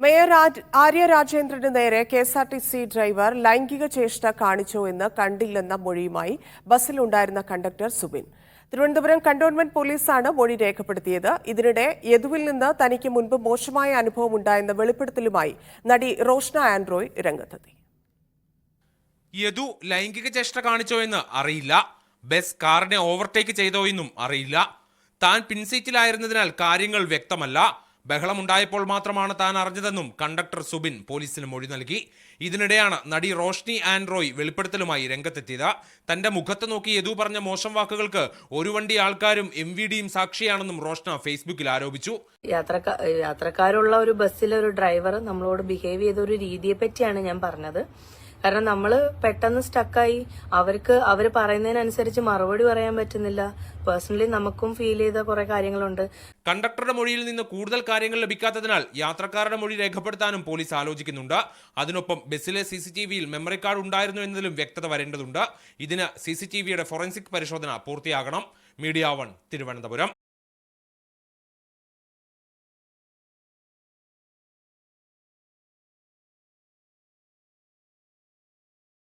Mayor Arya രാജേന്ദ്രന് നേരെ KSRTC driver ലൈംഗിക ചേഷ്ട കാണിച്ചോ എന്ന് കണ്ടില്ലെന്ന മൊഴിയുമായി ബസ്സിലുണ്ടായിരുന്ന കണ്ടക്ടർ സുബിൻ. തിരുവനന്തപുരം കന്റോൺമെന്റ് പോലീസാണ് മൊഴി രേഖപ്പെടുത്തിയത്. ഇതിനിടെ യദുവിൽ നിന്ന് തനിക്ക് മുൻപ് മോശമായ അനുഭവം ഉണ്ടായെന്ന വെളിപ്പെടുത്തലുമായി നടി റോഷ്ന ആൻഡ്രോയ് രംഗത്തെത്തി. യദു ലൈംഗിക ചേഷ്ട കാണിച്ചോ എന്ന് അറിയില്ല. ബസ് കാറിനെ ഓവർടേക്ക് ചെയ്തോ എന്നും അറിയില്ല. താൻ പിൻസീറ്റിലായിരുന്നതിനാൽ കാര്യങ്ങൾ വ്യക്തമല്ല. ബഹളമുണ്ടായപ്പോൾ മാത്രമാണ് താൻ അറിഞ്ഞതെന്നും കണ്ടക്ടർ സുബിൻ പോലീസിന് മൊഴി നൽകി. ഇതിനിടെയാണ് നടി റോഷ്നി ആൻഡ്രോയ് വെളിപ്പെടുത്തലുമായി രംഗത്തെത്തിയത്. തന്റെ മുഖത്ത് നോക്കി യദു പറഞ്ഞ മോശം വാക്കുകൾക്ക് ഒരു വണ്ടി ആൾക്കാരും MVDയും സാക്ഷിയാണെന്നും റോഷ്ന ഫേസ്ബുക്കിൽ ആരോപിച്ചു. യാത്രക്കാരുള്ള ഒരു ബസ്സിലെ ഒരു ഡ്രൈവർ നമ്മളോട് ബിഹേവ് ചെയ്ത ഒരു രീതിയെ പറ്റിയാണ് ഞാൻ പറഞ്ഞത്. കാരണം നമ്മൾ പെട്ടെന്ന് സ്റ്റക്കായി, അവർ പറയുന്നതിനനുസരിച്ച് മറുപടി പറയാൻ പറ്റുന്നില്ല. പേഴ്സണലി നമുക്കും ഫീൽ ചെയ്ത കുറെ കാര്യങ്ങളുണ്ട്. കണ്ടക്ടറുടെ മൊഴിയിൽ നിന്ന് കൂടുതൽ കാര്യങ്ങൾ ലഭിക്കാത്തതിനാൽ യാത്രക്കാരുടെ മൊഴി രേഖപ്പെടുത്താനും പോലീസ് ആലോചിക്കുന്നുണ്ട്. അതിനൊപ്പം ബസ്സിലെ CCTVയിൽ മെമ്മറി കാർഡ് ഉണ്ടായിരുന്നു എന്നതിലും വ്യക്തത വരേണ്ടതുണ്ട്. ഇതിന് CCTVയുടെ ഫോറൻസിക് പരിശോധന പൂർത്തിയാകണം. മീഡിയ 1 തിരുവനന്തപുരം.